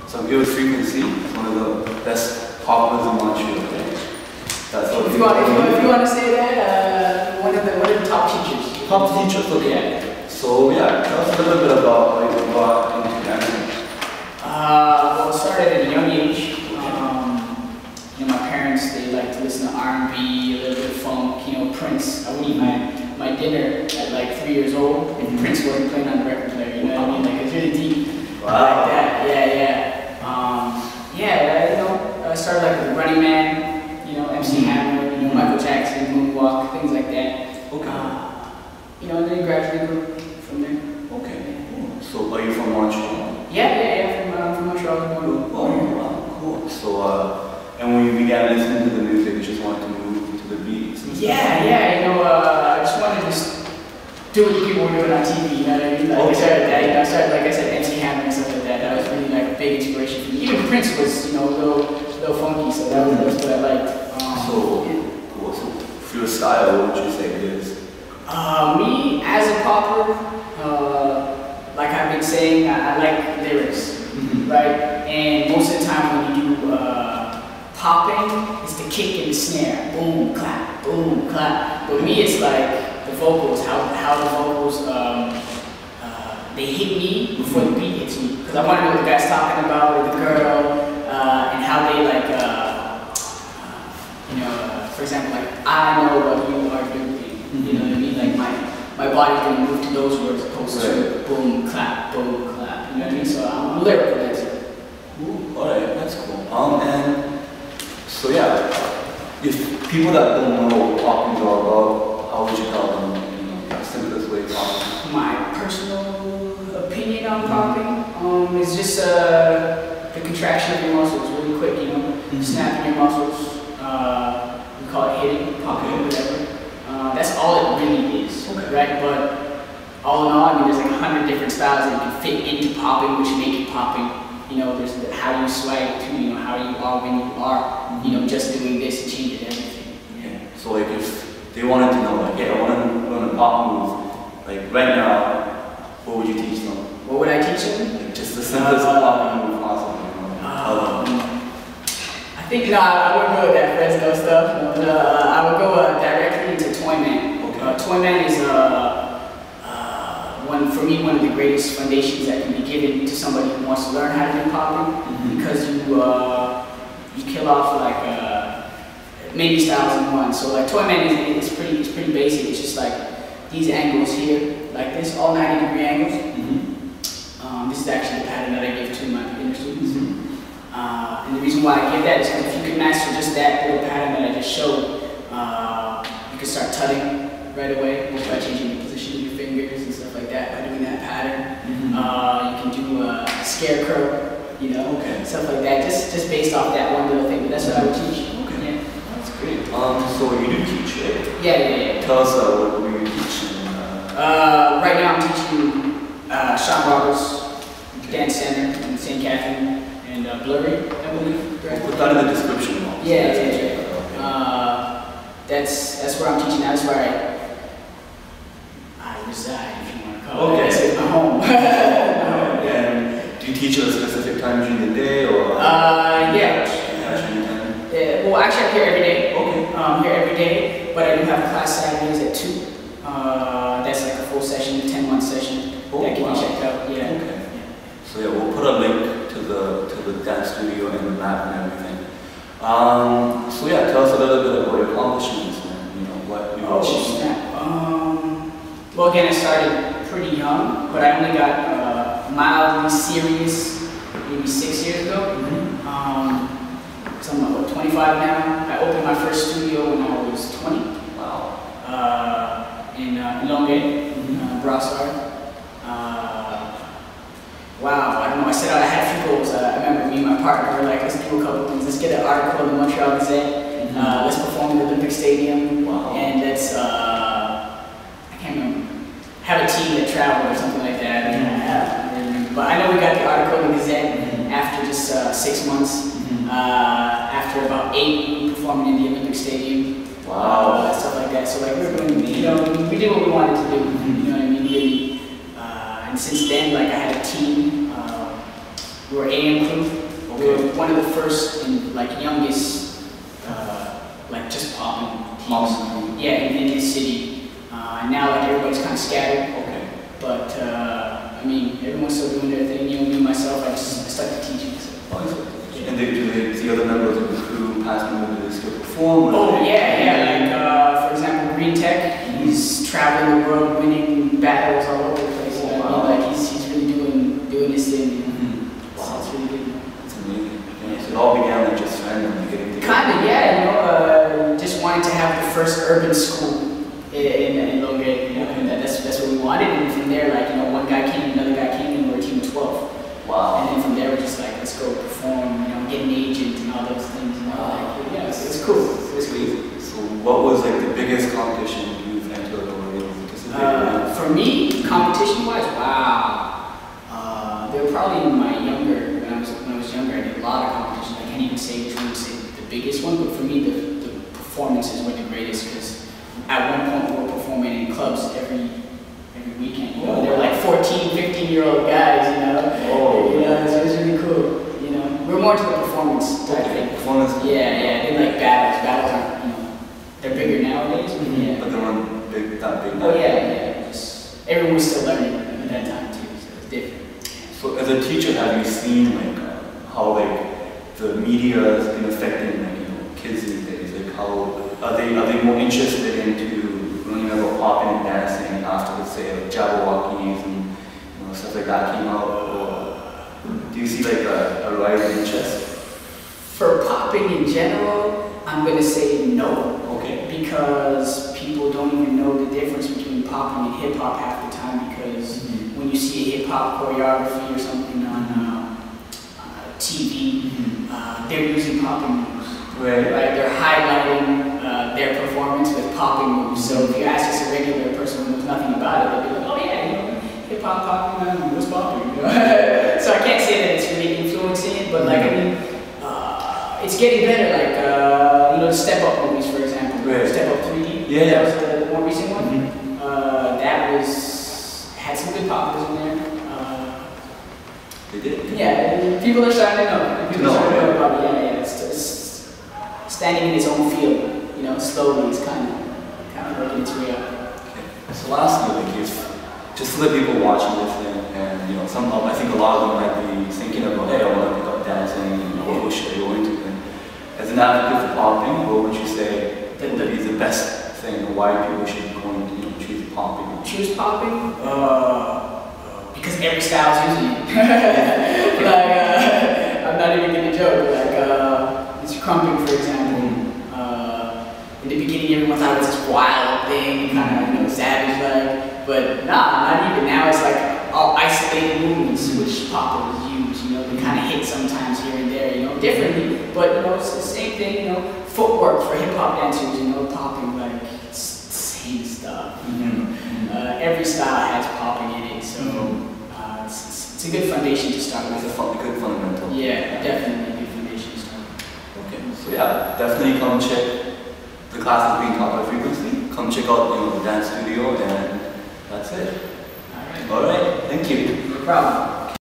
So I'm here with Freakwen-C. It's one of the best poppers in Montreal. That's what if you want to say that, one of the top teachers. Top teachers, okay. Yeah. So yeah, tell us a little bit about how you got into dancing. Well, it started at a young age. You know, my parents, they like to listen to R&B, a little bit of funk, you know, Prince. I would eat my dinner at like 3 years old, and Prince wasn't playing on the record player, you know what I mean? Like, it's really deep. Wow. Like that, yeah. You know, I started like with Running Man, you know, MC Hammer, you know, Michael Jackson, Moonwalk, things like that. Okay. You know, and then gradually grew from there. Okay. Cool. So are you from Montreal? Yeah, from Montreal. Oh, wow, cool. So, and when you began listening to the music, you just wanted to move to the beats? Yeah, you know, I just wanted to do what people were doing on TV, you know what I mean? Like, I started that, you know, I started, like I said, MC Hammer and stuff like that. That was really like a big inspiration for me. Even Prince was, you know, a little funky, so that was what I liked. So for your style, what would you say it is? Me, as a popper, like I've been saying, I like lyrics, right? And most of the time when you do popping, it's the kick and the snare, boom, clap, boom, clap. But me, it's like the vocals, how the vocals, they hit me before the beat hits me. Because I want to know what the guy's talking about with the girl, and how they like, you know, for example, like, I know what you are doing, you know what I mean? Like my body's going to move to those words opposed to boom, clap, you know what I mean? So I'm a lyrical dancer. Alright, that's cool. And so yeah, if people that don't know what popping is all about, how would you tell them, you know, the simplest way popping? My personal opinion on popping is just the contraction of your muscles really quick, you know, snapping your muscles. We call it hitting, popping, whatever. That's all it really is, right? But all in all, I mean, there's like 100 different styles that you can fit into popping, which make it popping. You know, there's how you swag to, you know, how you are when you are, you know, just doing this and changing everything. Yeah. So like if they wanted to know, like, hey, I want to learn a pop move, like right now, what would you teach them? What would I teach them? Like just the simplest pop move possible. I think I wouldn't go with that Fresno stuff. No, I would go directly into Toyman. Okay. Toyman is for me, one of the greatest foundations that can be given to somebody who wants to learn how to do popping, because you kill off like many styles in one. So like Toyman is pretty basic. It's just like these angles here, like this, all 90-degree angles. This is actually the pattern that I give to my beginner students. And the reason why I give that is because if you can master just that little pattern that I just showed, you can start tutting right away just by changing the position of your fingers and stuff like that by doing that pattern. You can do a scarecrow, you know, stuff like that, just based off that one little thing. But that's what I would teach. Okay, yeah. That's great. So you do teach, right? Yeah. Tell us what were you teaching? Right now I'm teaching Shauna Roberts Dance Center in Ste-Catherine and Bleury, I believe. We'll put that in the description box. Yeah. That's where I'm teaching. That's where I reside, if you want to call it. It's my home. And do you teach at a specific time during the day, or? Yeah. Well, actually, I'm here every day. I'm here every day, but I do have a class Saturdays at 2. That's like a full session, 10-month session that can be checked out. Yeah. So yeah, we'll put a link to the dance studio and the map and everything. So yeah, tell us a little bit about your accomplishments and you know what you achieved. Well, again, I started pretty young, but I only got mildly serious maybe 6 years ago. So I'm about 25 now. I opened my first studio when I was 20. Wow. In Longueuil, Brassard. Wow, I don't know, I set out, I had a few goals. I remember me and my partner were like, let's do a couple things. Let's get an article in the Montreal Gazette. Let's perform in the Olympic Stadium. Wow. And let's, I can't remember, have a team that traveled or something like that. But I know we got the article in the Gazette after just 6 months. After about 8, we performed in the Olympic Stadium. Wow. Stuff like that. So like we were doing, you know, we did what we wanted to do. You know what I mean? Really. And since then, like I had a team We were AM crew. We were one of the first and like youngest, like just popping teams. Yeah, in the city. Now like everybody's kind of scattered. Okay. But I mean, everyone's still doing their thing. You know, me myself, I started teaching. So. And do they see other members of the crew, past members, do they still perform? Oh yeah. Like for example, Green Tech. He's traveling the world, winning battles all over the place. You know what I mean? Like he's really doing his thing. You know? Wow. So it's really good. It's amazing. Yeah, so it all began like just randomly getting together. Kinda, yeah. You know, just wanting to have the first urban school in Longay. You know, and that's what we wanted. And from there, like, you know, one guy came, another guy came, and we were a team of 12. Wow. And then from there, we're just like, let's go perform, you know, get an agent and all those things. You know, like, yeah, it's cool. It's cool. So what was like the biggest competition you've entered or were able to participate in? For me, competition-wise, wow. They were probably when I was younger, I did a lot of competitions. I can't even say which one was the biggest one, but for me, the performances were the greatest because at one point we were performing in clubs every weekend. You know, they were like 14, 15-year-old guys, you know. Oh, you know, it was really cool. You know, we're more into the performance type thing. Performance. Yeah, they like battles. Battles aren't, you know, they're bigger nowadays. But yeah. But they weren't big, that big. Oh yeah. Just everyone was still learning at that time too, so it's different. So as a teacher, have you seen like how like the media has been affecting like, you know, kids these days? Like how are they more interested into learning about popping and dancing after, let's say, like Jabberwockies and, you know, stuff like that came out? Or do you see like a rise in interest? For popping in general, I'm gonna say no. Okay. Because people don't even know the difference between popping and hip hop half the time. Because when you see a hip hop choreography or something on TV, they're using popping moves. Right. They're highlighting their performance with popping moves. So if you ask just a regular person who knows nothing about it, they'll be like, oh yeah, you know, hip hop popping, man, what's popping? You know? So I can't say that it's really influencing it, but like, I mean, it's getting better. Like, you know, the Step Up movies, for example. Right. Step Up 3D. Yeah. That was the more recent one. That had some good poppers in there. They did. Yeah, people are starting to know. People are starting to know about it. Yeah. It's standing in its own field. You know, slowly. It's kind of working its way up. Okay. So lastly, like, if just to let people watching this and you know, I think a lot of them might be thinking about, hey, I want to pick up dancing, and what should I go into? And as an advocate for popping, what would you say would be the best thing, or why people should go and, you know, choose popping? Choose popping? Because every style is using it. Like, I'm not even gonna joke. Like, it's crumping, for example. In the beginning, everyone thought it was this wild thing, kind of, you know, savage-like. But nah, not even. Now it's like all isolated movements which poppers use. You know, they kind of hit sometimes here and there, you know, differently. But you know, it's the same thing. You know, footwork for hip hop dancers. You know, popping, like, it's the same stuff. You know, every style has popping in it. So it's a good foundation to start with. It's a good fundamental. Yeah, definitely a good foundation to start with. Okay, so yeah, definitely come check the classes being taught by Freakwen-C. Come check out, you know, the dance studio, and that's it. All right. All right, thank you. No problem.